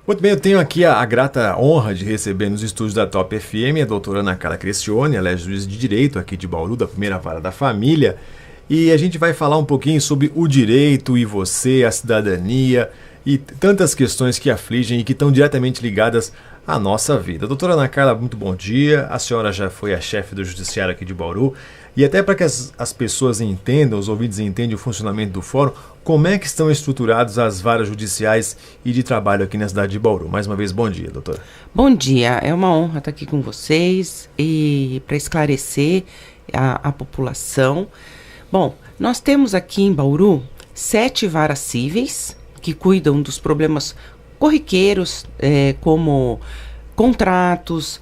Muito bem, eu tenho aqui a grata honra de receber nos estúdios da Top FM a doutora Ana Carla Crescione. Ela é juiz de direito aqui de Bauru, da primeira vara da família, e a gente vai falar um pouquinho sobre o direito e você, a cidadania e tantas questões que afligem e que estão diretamente ligadas à nossa vida. Doutora Ana Carla, muito bom dia. A senhora já foi a chefe do judiciário aqui de Bauru, e até para que as pessoas entendam, os ouvintes entendam o funcionamento do fórum, como é que estão estruturadas as varas judiciais e de trabalho aqui na cidade de Bauru? Mais uma vez, bom dia, doutora. Bom dia, é uma honra estar aqui com vocês e para esclarecer a população. Bom, nós temos aqui em Bauru 7 varas cíveis que cuidam dos problemas corriqueiros, como contratos,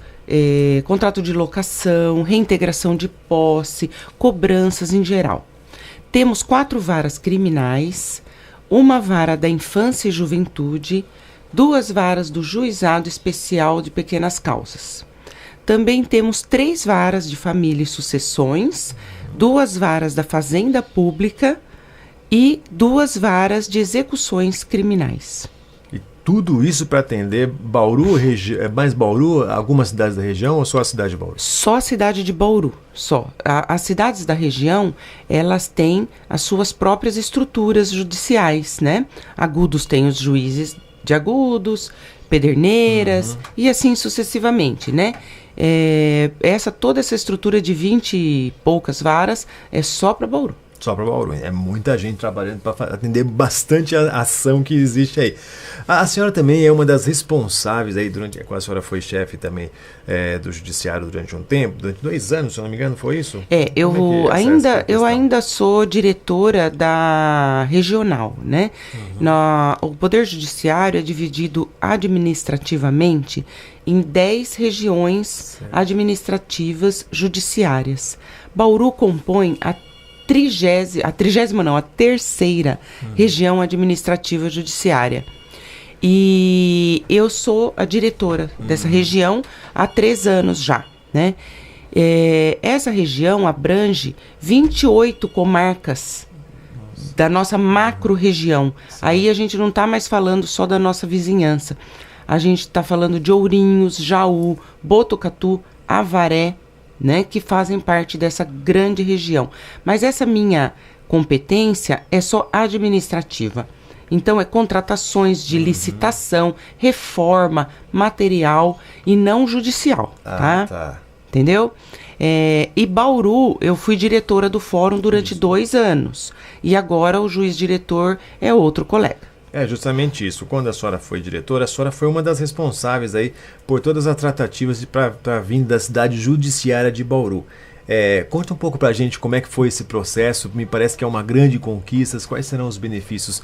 contrato de locação, reintegração de posse, cobranças em geral. Temos 4 varas criminais, uma vara da infância e juventude, 2 varas do juizado especial de pequenas causas. Também temos 3 varas de família e sucessões, 2 varas da fazenda pública e 2 varas de execuções criminais. Tudo isso para atender Bauru, mais Bauru, algumas cidades da região ou só a cidade de Bauru? Só a cidade de Bauru, só. As cidades da região, elas têm as suas próprias estruturas judiciais, né? Agudos tem os juízes de Agudos, Pederneiras e assim sucessivamente, né? Toda essa estrutura de 20 e poucas varas é só para Bauru. Só para Bauru. É muita gente trabalhando para atender bastante a ação que existe aí. A senhora também é uma das responsáveis aí quando a senhora foi chefe também do judiciário durante um tempo, durante 2 anos, se eu não me engano, foi isso? Eu ainda sou diretora da regional, né? O Poder Judiciário é dividido administrativamente em 10 regiões administrativas judiciárias. Bauru compõe a terceira região administrativa judiciária. E eu sou a diretora dessa região há 3 anos já, né? Essa região abrange 28 comarcas da nossa macro-região. Aí a gente não está mais falando só da nossa vizinhança. A gente está falando de Ourinhos, Jaú, Botucatu, Avaré, né, que fazem parte dessa grande região. Mas essa minha competência é só administrativa. Então, é contratações de licitação, reforma, material e não judicial, tá? Entendeu? E Bauru, eu fui diretora do fórum durante 2 anos. E agora o juiz-diretor é outro colega. É justamente isso. Quando a senhora foi diretora, a senhora foi uma das responsáveis aí por todas as tratativas para a vinda da cidade judiciária de Bauru. Conta um pouco para a gente como é que foi esse processo. Me parece que é uma grande conquista. Quais serão os benefícios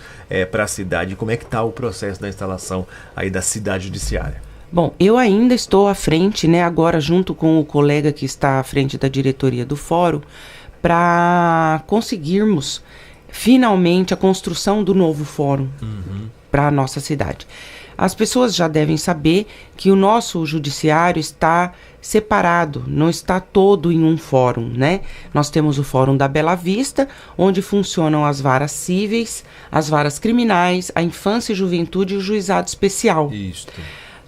para a cidade? Como é que está o processo da instalação aí da cidade judiciária? Bom, eu ainda estou à frente, né, agora junto com o colega que está à frente da diretoria do fórum, para conseguirmos finalmente a construção do novo fórum para a nossa cidade. As pessoas já devem saber que o nosso judiciário está separado, não está todo em um fórum, né? Nós temos o Fórum da Bela Vista, onde funcionam as varas cíveis, as varas criminais, a infância e juventude e o juizado especial. Isso.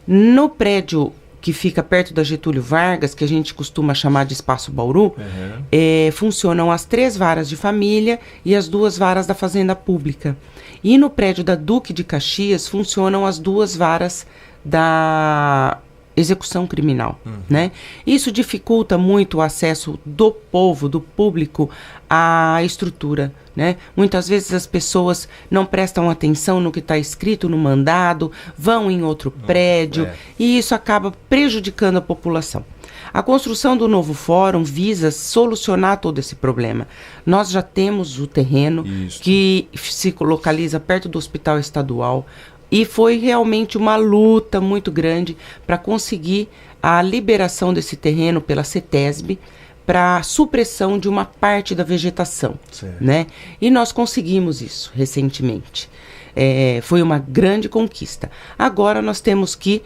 No prédio que fica perto da Getúlio Vargas, que a gente costuma chamar de Espaço Bauru, funcionam as 3 varas de família e as 2 varas da Fazenda Pública. E no prédio da Duque de Caxias funcionam as 2 varas da execução criminal, né? Isso dificulta muito o acesso do povo, do público, à estrutura, né? Muitas vezes as pessoas não prestam atenção no que está escrito no mandado, vão em outro prédio, e isso acaba prejudicando a população. A construção do novo fórum visa solucionar todo esse problema. Nós já temos o terreno que se localiza perto do Hospital Estadual, e foi realmente uma luta muito grande para conseguir a liberação desse terreno pela CETESB para supressão de uma parte da vegetação, né? E nós conseguimos isso recentemente. Foi uma grande conquista. Agora nós temos que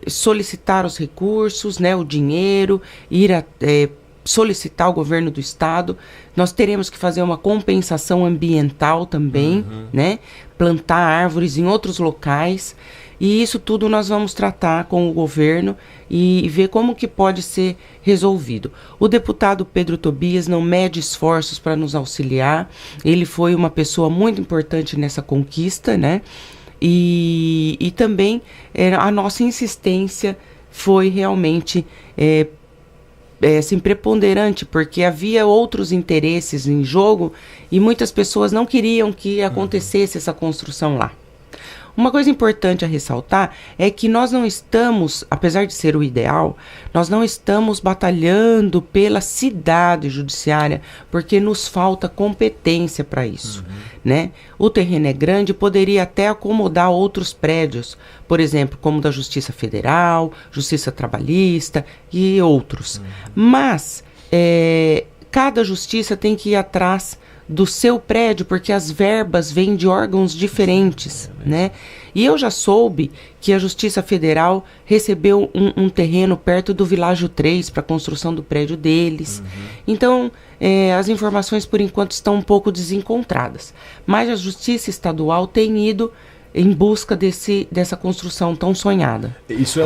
solicitar os recursos, né, o dinheiro, solicitar ao governo do estado. Nós teremos que fazer uma compensação ambiental também, né? Plantar árvores em outros locais. E isso tudo nós vamos tratar com o governo e ver como que pode ser resolvido. O deputado Pedro Tobias não mede esforços para nos auxiliar. Ele foi uma pessoa muito importante nessa conquista, né? E também a nossa insistência foi realmente assim, preponderante, porque havia outros interesses em jogo e muitas pessoas não queriam que acontecesse essa construção lá. Uma coisa importante a ressaltar é que nós não estamos, apesar de ser o ideal, nós não estamos batalhando pela cidade judiciária, porque nos falta competência para isso, né? O terreno é grande, poderia até acomodar outros prédios, por exemplo, como da Justiça Federal, Justiça Trabalhista e outros. Mas cada justiça tem que ir atrás do seu prédio, porque as verbas vêm de órgãos diferentes, né? E eu já soube que a Justiça Federal recebeu um terreno perto do Világio 3 para a construção do prédio deles. Então, as informações, por enquanto, estão um pouco desencontradas. Mas a Justiça Estadual tem ido em busca dessa construção tão sonhada. Isso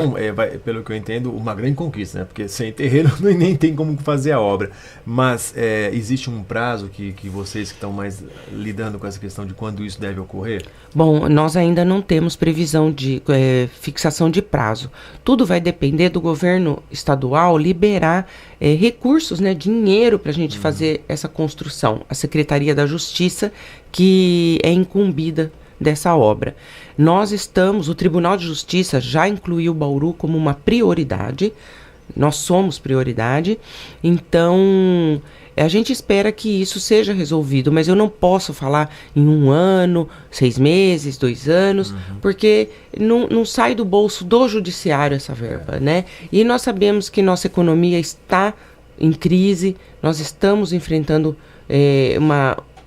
pelo que eu entendo, uma grande conquista, né? Porque sem terreno nem tem como fazer a obra. Mas existe um prazo que vocês que estão mais lidando com essa questão de quando isso deve ocorrer? Bom, nós ainda não temos previsão de fixação de prazo. Tudo vai depender do governo estadual liberar recursos, né, dinheiro para a gente fazer essa construção. A Secretaria da Justiça, que é incumbida dessa obra. O Tribunal de Justiça já incluiu Bauru como uma prioridade, nós somos prioridade, então a gente espera que isso seja resolvido, mas eu não posso falar em 1 ano, 6 meses, 2 anos, porque não sai do bolso do judiciário essa verba, né? E nós sabemos que nossa economia está em crise, nós estamos enfrentando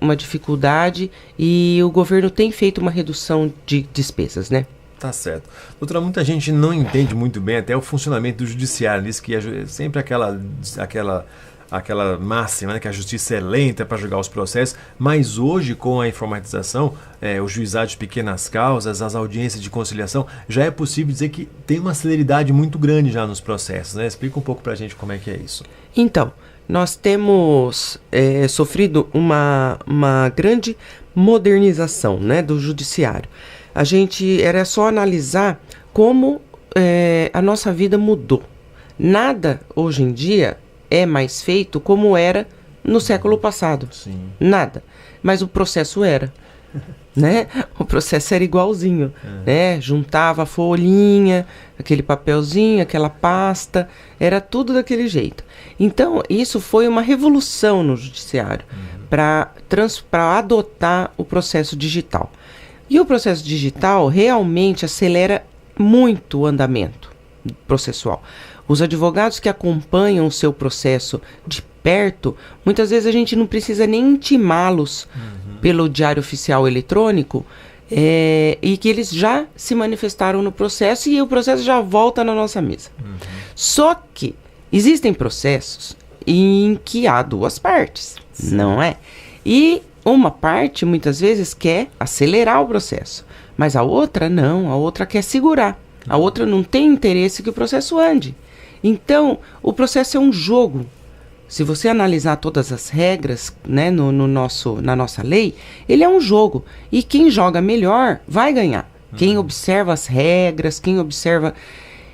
uma dificuldade e o governo tem feito uma redução de despesas, né? Tá certo. Doutora, muita gente não entende muito bem até o funcionamento do judiciário, diz que é sempre aquela máxima, né, que a justiça é lenta para julgar os processos, mas hoje com a informatização, os juizados de pequenas causas, as audiências de conciliação, já é possível dizer que tem uma celeridade muito grande já nos processos, né? Explica um pouco para a gente como é que é isso. Então, nós temos sofrido uma grande modernização, né, do judiciário. Era só analisar como a nossa vida mudou. Nada hoje em dia é mais feito como era no século passado. Sim. Nada. Mas o processo era. Né? O processo era igualzinho, né? Juntava a folhinha, aquele papelzinho, aquela pasta, era tudo daquele jeito. Então, isso foi uma revolução no judiciário para adotar o processo digital. E o processo digital realmente acelera muito o andamento processual. Os advogados que acompanham o seu processo de perto, muitas vezes a gente não precisa nem intimá-los pelo diário oficial eletrônico, e que eles já se manifestaram no processo e o processo já volta na nossa mesa. Só que existem processos em que há 2 partes, não é? E uma parte, muitas vezes, quer acelerar o processo, mas a outra não, a outra quer segurar. A outra não tem interesse que o processo ande. Então, o processo é um jogo. Se você analisar todas as regras, né, na nossa lei, ele é um jogo. E quem joga melhor vai ganhar. Quem observa as regras, quem observa...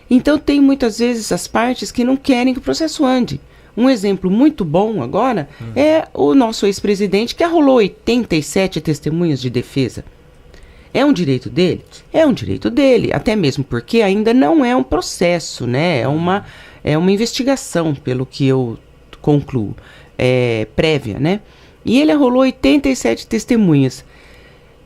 Então, tem muitas vezes as partes que não querem que o processo ande. Um exemplo muito bom agora é o nosso ex-presidente, que arrolou 87 testemunhas de defesa. É um direito dele? É um direito dele, até mesmo porque ainda não é um processo, né? É uma investigação, pelo que eu concluo, prévia, né? E ele arrolou 87 testemunhas.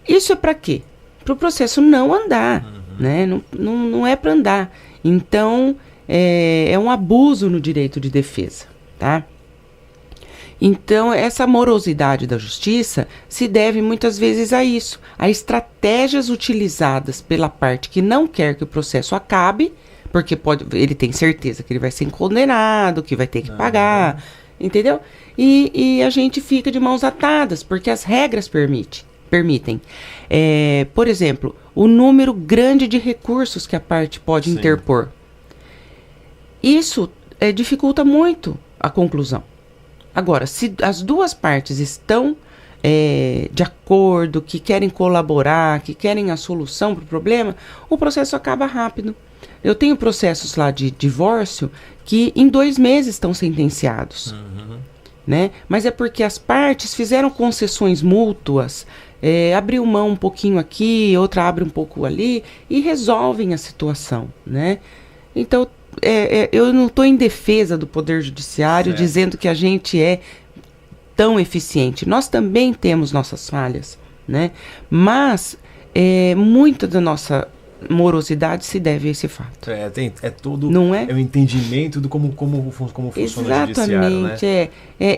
Isso é para quê? Para o processo não andar, né? Não é para andar. Então, é um abuso no direito de defesa, tá? Então, essa morosidade da justiça se deve muitas vezes a isso, a estratégias utilizadas pela parte que não quer que o processo acabe, porque ele tem certeza que ele vai ser condenado, que vai ter que pagar, entendeu? E a gente fica de mãos atadas, porque as regras permitem, permitem. Por exemplo, o número grande de recursos que a parte pode interpor. Isso dificulta muito a conclusão. Agora, se as duas partes estão de acordo, que querem colaborar, que querem a solução para o problema, o processo acaba rápido. Eu tenho processos lá de divórcio que em 2 meses estão sentenciados. Né? Mas é porque as partes fizeram concessões mútuas, abriu mão um pouquinho aqui, outra abre um pouco ali, e resolvem a situação. Né? Então, eu não estou em defesa do Poder Judiciário dizendo que a gente é tão eficiente. Nós também temos nossas falhas, né? Mas muita da nossa morosidade se deve a esse fato. Todo não é? O entendimento do como funciona o judiciário, né?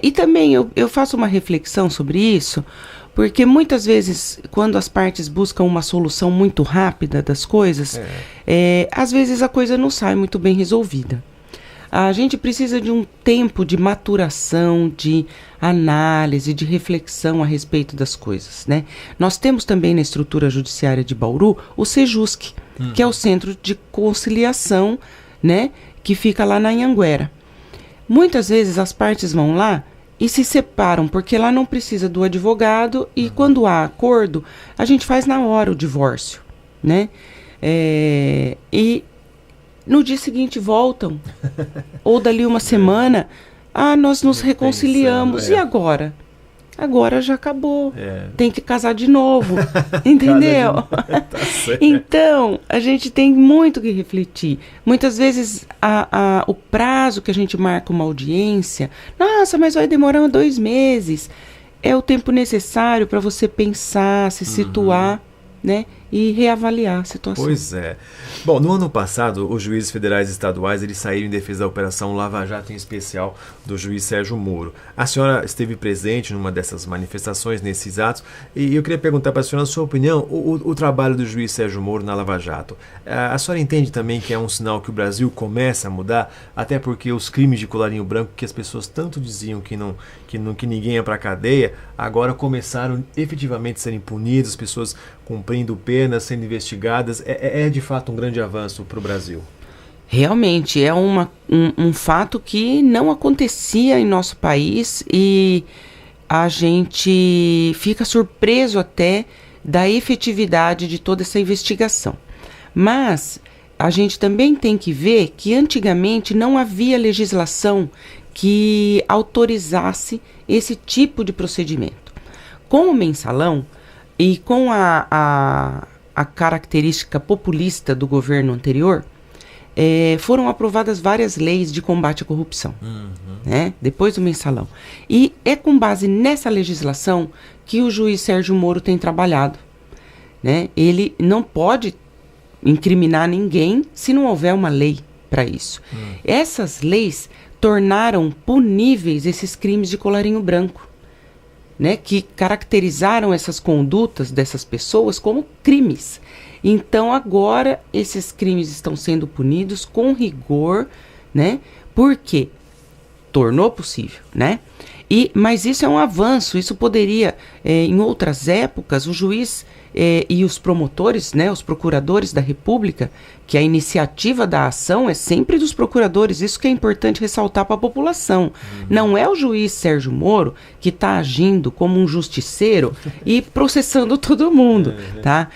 E também eu faço uma reflexão sobre isso, porque muitas vezes, quando as partes buscam uma solução muito rápida das coisas, às vezes a coisa não sai muito bem resolvida. A gente precisa de um tempo de maturação, de análise, de reflexão a respeito das coisas, né? Nós temos também na estrutura judiciária de Bauru o Sejusc, que é o Centro de Conciliação, né? Que fica lá na Anhanguera. Muitas vezes as partes vão lá e se separam, porque lá não precisa do advogado e quando há acordo, a gente faz na hora o divórcio, né? E no dia seguinte voltam, ou dali uma semana, nós nos reconciliamos, e agora? Agora já acabou, tem que casar de novo, entendeu? Tá certo. Então, a gente tem muito que refletir. Muitas vezes, o prazo que a gente marca uma audiência, nossa, mas vai demorar 2 meses, é o tempo necessário para você pensar, se situar, né? E reavaliar a situação. Pois é. Bom, no ano passado, os juízes federais e estaduais eles saíram em defesa da Operação Lava Jato, em especial do juiz Sérgio Moro. A senhora esteve presente numa dessas manifestações, nesses atos, e eu queria perguntar para a senhora a sua opinião, o trabalho do juiz Sérgio Moro na Lava Jato. A senhora entende também que é um sinal que o Brasil começa a mudar, até porque os crimes de colarinho branco que as pessoas tanto diziam que ninguém ia para a cadeia, agora começaram efetivamente a serem punidos, as pessoas cumprindo penas, sendo investigadas, é de fato um grande avanço para o Brasil. Realmente, é um fato que não acontecia em nosso país e a gente fica surpreso até da efetividade de toda essa investigação. Mas a gente também tem que ver que antigamente não havia legislação que autorizasse esse tipo de procedimento. Com o mensalão e com a característica populista do governo anterior, foram aprovadas várias leis de combate à corrupção, né, depois do mensalão. E é com base nessa legislação que o juiz Sérgio Moro tem trabalhado. Né? Ele não pode incriminar ninguém se não houver uma lei para isso. Essas leis tornaram puníveis esses crimes de colarinho branco, né, que caracterizaram essas condutas dessas pessoas como crimes. Então agora esses crimes estão sendo punidos com rigor, né, porque tornou possível, né? Mas isso é um avanço, isso poderia, em outras épocas, o juiz e os promotores, né, os procuradores da República, que a iniciativa da ação é sempre dos procuradores, isso que é importante ressaltar para a população. Não é o juiz Sérgio Moro que está agindo como um justiceiro e processando todo mundo, tá?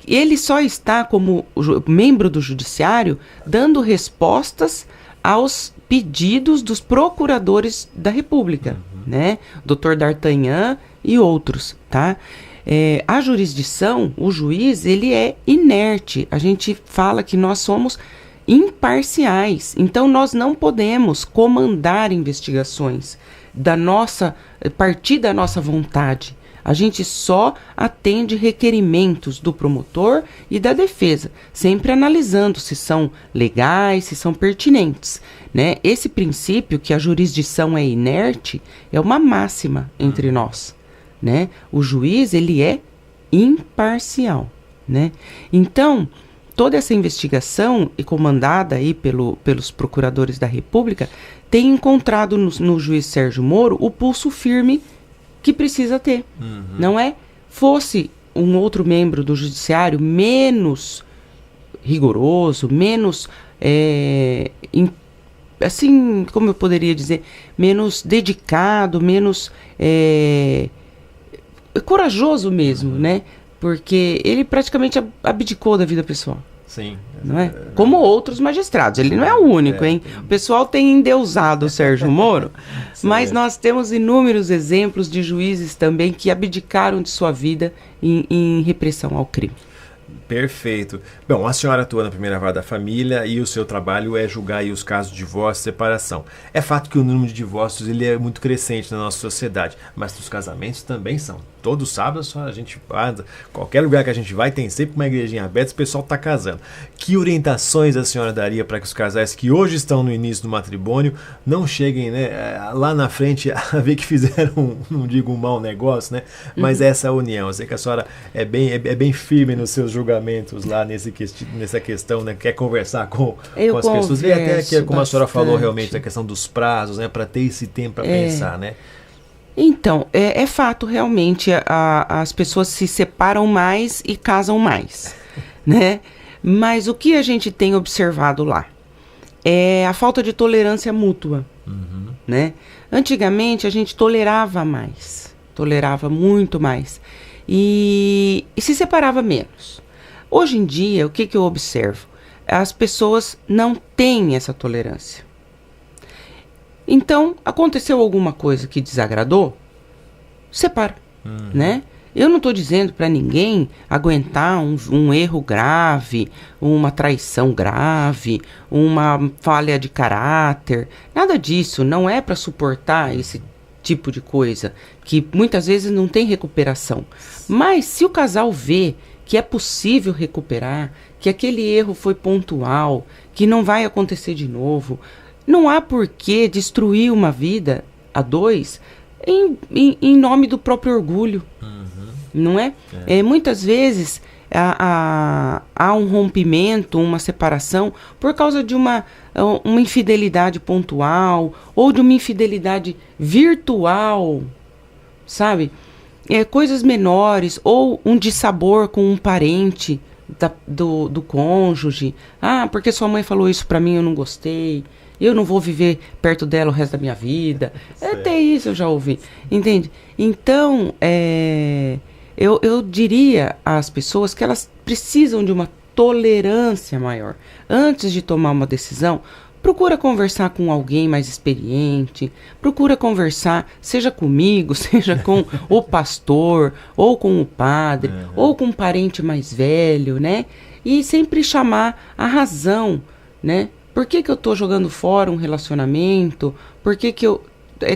Ele só está como membro do judiciário dando respostas aos pedidos dos procuradores da República, né? Dr. D'Artagnan e outros, tá? A jurisdição, o juiz, ele é inerte. A gente fala que nós somos imparciais. Então, nós não podemos comandar investigações a partir da nossa vontade. A gente só atende requerimentos do promotor e da defesa, sempre analisando se são legais, se são pertinentes, né? Esse princípio que a jurisdição é inerte é uma máxima entre nós, né? O juiz, ele é imparcial, né? Então, toda essa investigação, comandada aí pelos procuradores da República, tem encontrado no juiz Sérgio Moro o pulso firme que precisa ter, não é fosse um outro membro do judiciário menos rigoroso, menos, assim, como eu poderia dizer, menos dedicado, menos corajoso mesmo, né? Porque ele praticamente abdicou da vida pessoal. Sim. Não é? Como outros magistrados. Ele não é o único, hein? O pessoal tem endeusado o Sérgio Moro, mas nós temos inúmeros exemplos de juízes também que abdicaram de sua vida em repressão ao crime. Perfeito. Bom, a senhora atua na primeira vara da família e o seu trabalho é julgar aí os casos de divórcio e separação. É fato que o número de divórcios ele é muito crescente na nossa sociedade, mas os casamentos também são. Todo sábado a gente anda, qualquer lugar que a gente vai tem sempre uma igrejinha aberta, o pessoal está casando. Que orientações a senhora daria para que os casais que hoje estão no início do matrimônio não cheguem, né, lá na frente a ver que fizeram, não digo um mau negócio, né, mas essa união? Eu sei que a senhora é bem firme nos seus julgamentos lá nessa questão, né, quer conversar com as pessoas. E até que, como a senhora falou, realmente a questão dos prazos, né, para ter esse tempo para pensar, né? Então, é fato, realmente, as pessoas se separam mais e casam mais, né? Mas o que a gente tem observado lá é a falta de tolerância mútua, né? Antigamente, a gente tolerava mais, tolerava muito mais e se separava menos. Hoje em dia, o que eu observo? As pessoas não têm essa tolerância. Então, aconteceu alguma coisa que desagradou, separa, né? Eu não estou dizendo para ninguém aguentar um erro grave, uma traição grave, uma falha de caráter, nada disso. Não é para suportar esse tipo de coisa, que muitas vezes não tem recuperação. Mas se o casal vê que é possível recuperar, que aquele erro foi pontual, que não vai acontecer de novo, não há por que destruir uma vida a dois em nome do próprio orgulho, não é? Muitas vezes há um rompimento, uma separação por causa de uma infidelidade pontual ou de uma infidelidade virtual, sabe? Coisas menores ou um dissabor com um parente do cônjuge. Ah, porque sua mãe falou isso pra mim, eu não gostei. Eu não vou viver perto dela o resto da minha vida. Até isso eu já ouvi. Entende? Então, eu diria às pessoas que elas precisam de uma tolerância maior. Antes de tomar uma decisão, procura conversar com alguém mais experiente. Procura conversar, seja comigo, seja com o pastor, ou com o padre, ou com um parente mais velho, né? E sempre chamar a razão, né? Por que eu tô jogando fora um relacionamento? Por que eu...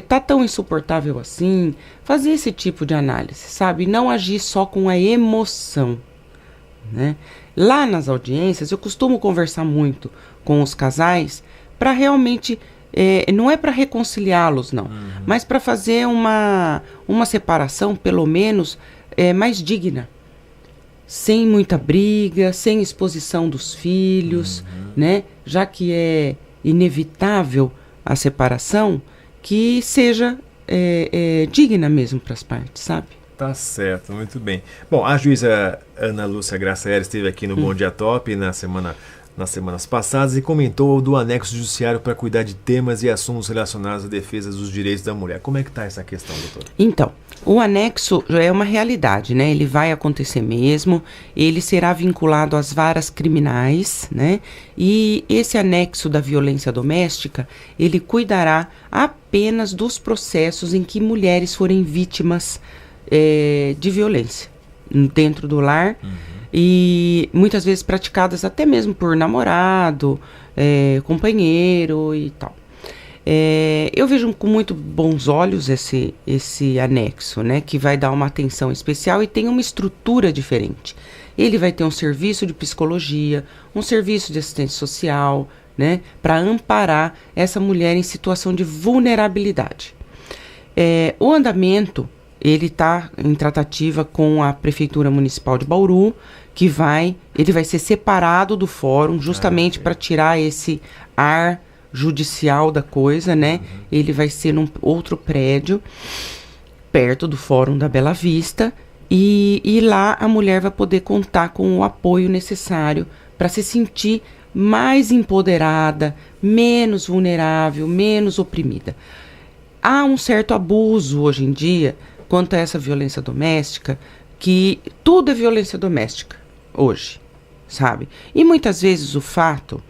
tá tão insuportável assim? Fazer esse tipo de análise, sabe? Não agir só com a emoção, né? Lá nas audiências, eu costumo conversar muito com os casais para realmente... não é para reconciliá-los, não. Mas para fazer uma separação, pelo menos, mais digna. Sem muita briga, sem exposição dos filhos, né? Já que é inevitável a separação, que seja digna mesmo para as partes, sabe? Tá certo, muito bem. Bom, a juíza Ana Lúcia Graciela esteve aqui no Bom Dia Top nas semanas passadas e comentou do anexo judiciário para cuidar de temas e assuntos relacionados à defesa dos direitos da mulher. Como é que está essa questão, doutora? Então, o anexo é uma realidade, né? Ele vai acontecer mesmo, ele será vinculado às varas criminais, né? E esse anexo da violência doméstica, ele cuidará apenas dos processos em que mulheres forem vítimas de violência dentro do lar. E muitas vezes praticadas até mesmo por namorado, companheiro e tal. Eu vejo com muito bons olhos esse anexo, né, que vai dar uma atenção especial e tem uma estrutura diferente. Ele vai ter um serviço de psicologia, um serviço de assistência social, né, para amparar essa mulher em situação de vulnerabilidade. O andamento, ele está em tratativa com a Prefeitura Municipal de Bauru, que ele vai ser separado do fórum justamente para tirar esse ar judicial da coisa, né? Ele vai ser num outro prédio, perto do Fórum da Bela Vista, E lá a mulher vai poder contar com o apoio necessário para se sentir mais empoderada, menos vulnerável, menos oprimida. Há um certo abuso hoje em dia quanto a essa violência doméstica, que tudo é violência doméstica hoje, sabe? E muitas vezes o fato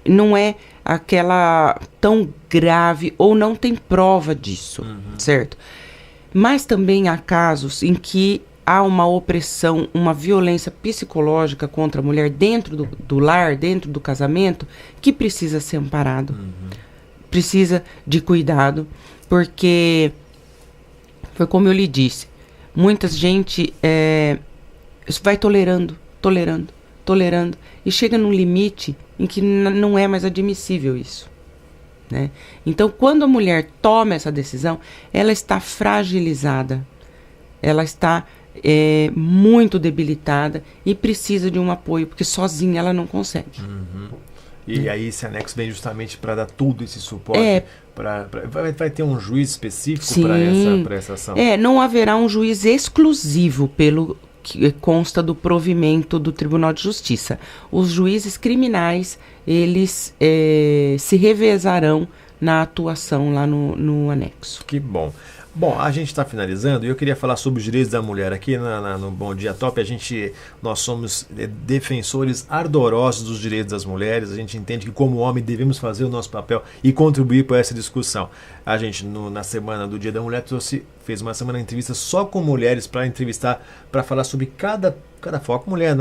não é aquela tão grave ou não tem prova disso, certo? Mas também há casos em que há uma opressão, uma violência psicológica contra a mulher dentro do lar, dentro do casamento, que precisa ser amparado, precisa de cuidado, porque foi como eu lhe disse, muita gente vai tolerando, e chega num limite em que não é mais admissível isso. Né? Então, quando a mulher toma essa decisão, ela está fragilizada, ela está muito debilitada e precisa de um apoio, porque sozinha ela não consegue. E aí esse anexo vem justamente para dar todo esse suporte. Vai ter um juiz específico para essa ação? Não haverá um juiz exclusivo pelo que consta do provimento do Tribunal de Justiça. Os juízes criminais, eles se revezarão na atuação lá no anexo. Que bom. Bom, a gente está finalizando e eu queria falar sobre os direitos da mulher aqui no Bom Dia Top. Nós somos defensores ardorosos dos direitos das mulheres. A gente entende que como homem devemos fazer o nosso papel e contribuir para essa discussão. A gente, na semana do Dia da Mulher, fez uma semana de entrevista só com mulheres para falar sobre cada foco. Mulher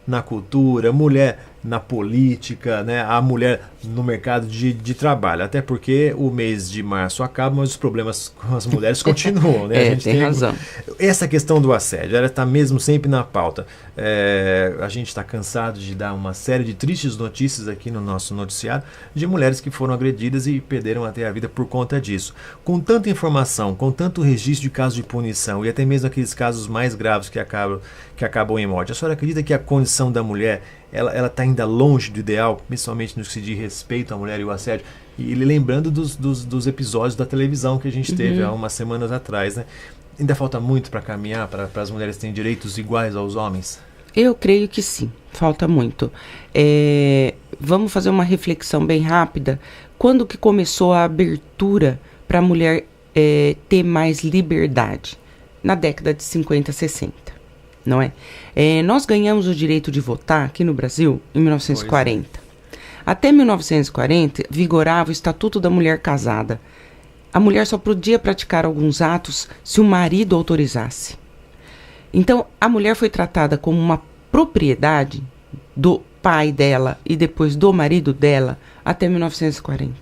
na cultura, mulher na política, né? A mulher no mercado de trabalho. Até porque o mês de março acaba, mas os problemas com as mulheres continuam. Né? A gente tem razão. Essa questão do assédio, ela está mesmo sempre na pauta. A gente está cansado de dar uma série de tristes notícias aqui no nosso noticiário de mulheres que foram agredidas e perderam até a vida por conta disso. Com tanta informação, com tanto registro de casos de punição e até mesmo aqueles casos mais graves que acabam em morte, a senhora acredita que a condição da mulher ela está ainda longe do ideal, principalmente no que se diz respeito à mulher e o assédio? E lembrando dos episódios da televisão que a gente teve há umas semanas atrás, né? Ainda falta muito para caminhar para as mulheres terem direitos iguais aos homens? Eu creio que sim, falta muito. Vamos fazer uma reflexão bem rápida. Quando que começou a abertura para a mulher ter mais liberdade? Na década de 50, 60. Não é? Nós ganhamos o direito de votar aqui no Brasil em 1940. Até 1940, vigorava o Estatuto da Mulher Casada. A mulher só podia praticar alguns atos se o marido autorizasse. Então, a mulher foi tratada como uma propriedade do pai dela e depois do marido dela até 1940.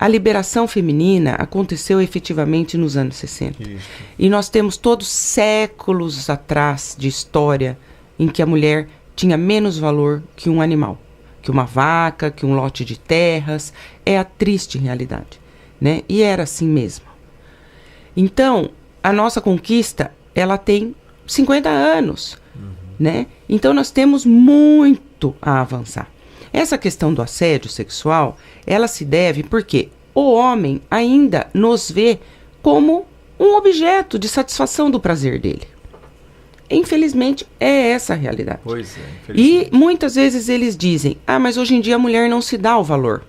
A liberação feminina aconteceu efetivamente nos anos 60. Isso. E nós temos todos séculos atrás de história em que a mulher tinha menos valor que um animal, que uma vaca, que um lote de terras. É a triste realidade, né? E era assim mesmo. Então, a nossa conquista, ela tem 50 anos, né? Então, nós temos muito a avançar. Essa questão do assédio sexual, ela se deve porque o homem ainda nos vê como um objeto de satisfação do prazer dele. Infelizmente, é essa a realidade. Pois é, e muitas vezes eles dizem, mas hoje em dia a mulher não se dá o valor.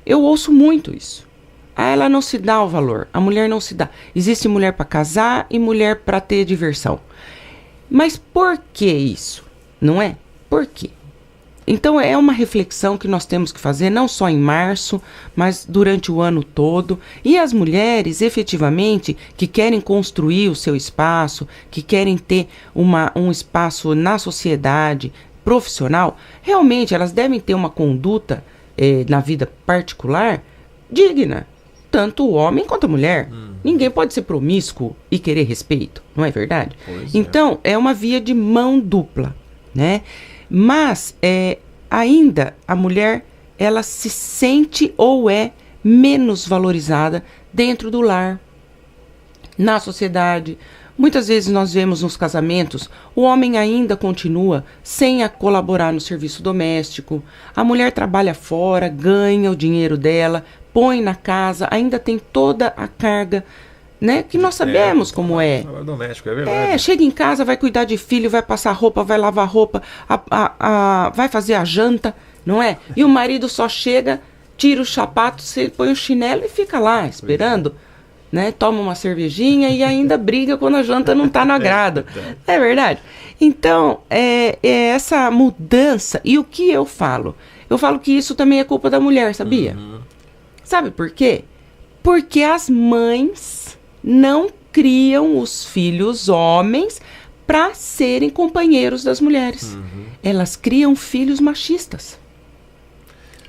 Eu ouço muito isso. Ela não se dá o valor, a mulher não se dá. Existe mulher para casar e mulher para ter diversão. Mas por que isso? Não é? Por quê? Então é uma reflexão que nós temos que fazer, não só em março, mas durante o ano todo. E as mulheres, efetivamente, que querem construir o seu espaço, que querem ter um espaço na sociedade profissional, realmente elas devem ter uma conduta na vida particular digna. Tanto o homem quanto a mulher. Ninguém pode ser promíscuo e querer respeito, não é verdade? Então, é uma via de mão dupla, né? Mas ainda a mulher, ela se sente ou é menos valorizada dentro do lar, na sociedade. Muitas vezes nós vemos nos casamentos, o homem ainda continua sem colaborar no serviço doméstico. A mulher trabalha fora, ganha o dinheiro dela, põe na casa, ainda tem toda a carga né? Que nós sabemos como é. Trabalho doméstico, é verdade. Chega em casa, vai cuidar de filho, vai passar roupa, vai lavar roupa, vai fazer a janta, não é? E o marido só chega, tira o sapato, põe o chinelo e fica lá esperando, né? Toma uma cervejinha e ainda briga quando a janta não está no agrado. É verdade? Então, essa mudança. E o que eu falo? Eu falo que isso também é culpa da mulher, sabia? Sabe por quê? Porque as mães não criam os filhos homens para serem companheiros das mulheres. Elas criam filhos machistas.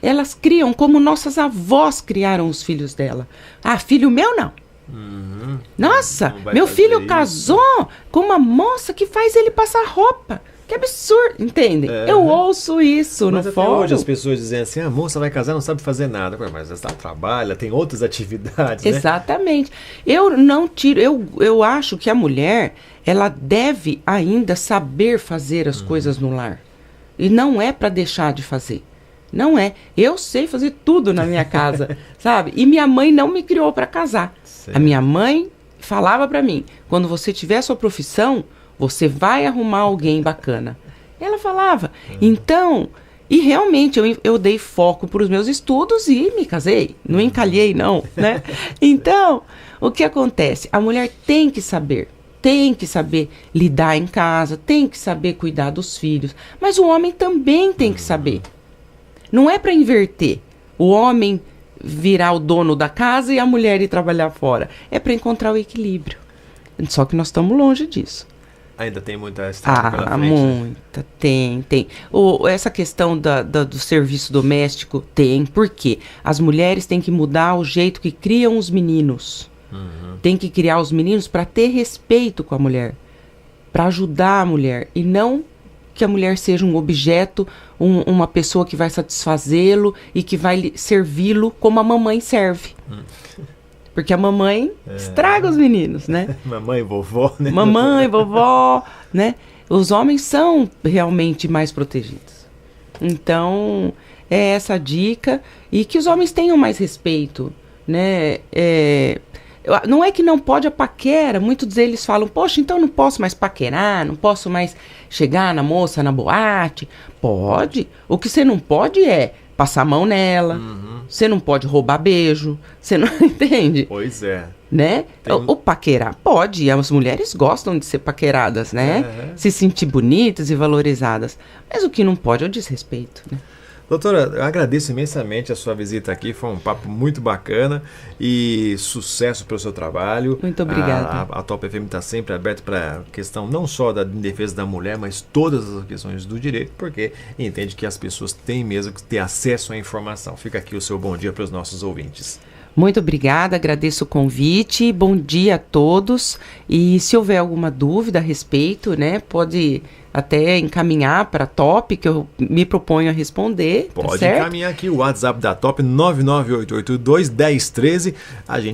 Elas criam como nossas avós criaram os filhos dela. Ah, filho meu não. Nossa, meu filho casou com uma moça que faz ele passar roupa. Que absurdo, entende? Eu ouço isso mas no até fórum. hoje as pessoas dizem assim, a moça vai casar, não sabe fazer nada. Mas ela trabalha, tem outras atividades, né? Exatamente. Eu não tiro, eu acho que a mulher, ela deve ainda saber fazer as coisas no lar. E não é para deixar de fazer. Não é. Eu sei fazer tudo na minha casa, sabe? E minha mãe não me criou para casar. Certo. A minha mãe falava para mim, quando você tiver a sua profissão, você vai arrumar alguém bacana. Ela falava. Então, e realmente eu dei foco para os meus estudos e me casei. Não encalhei, não, né? Então, o que acontece? A mulher tem que saber lidar em casa, tem que saber cuidar dos filhos. Mas o homem também tem que saber. Não é para inverter. O homem virar o dono da casa e a mulher ir trabalhar fora. É para encontrar o equilíbrio. Só que nós estamos longe disso. Ainda tem muita estrada pela frente. Muita, né? Tem. Essa questão do serviço doméstico tem. Por quê? As mulheres têm que mudar o jeito que criam os meninos. Tem que criar os meninos para ter respeito com a mulher. Para ajudar a mulher. E não que a mulher seja um objeto, uma pessoa que vai satisfazê-lo e que vai servi-lo como a mamãe serve. Porque a mamãe estraga os meninos, né? Mamãe e vovó, né? Mamãe, vovó, né? Os homens são realmente mais protegidos. Então, é essa dica. E que os homens tenham mais respeito, né? Não é que não pode a paquera. Muitos deles falam, poxa, então não posso mais paquerar, não posso mais chegar na moça na boate. Pode. O que você não pode é passar a mão nela. Você não pode roubar beijo. Você não entende? Pois é. Né? O paquerar pode. As mulheres gostam de ser paqueradas, né? Se sentir bonitas e valorizadas. Mas o que não pode é o desrespeito, né? Doutora, eu agradeço imensamente a sua visita aqui, foi um papo muito bacana e sucesso para o seu trabalho. Muito obrigada. A Top FM está sempre aberta para a questão não só da defesa da mulher, mas todas as questões do direito, porque entende que as pessoas têm mesmo que ter acesso à informação. Fica aqui o seu bom dia para os nossos ouvintes. Muito obrigada, agradeço o convite, bom dia a todos e se houver alguma dúvida a respeito, né, pode até encaminhar para a Top, que eu me proponho a responder. Pode encaminhar aqui o WhatsApp da Top, 998821013, a gente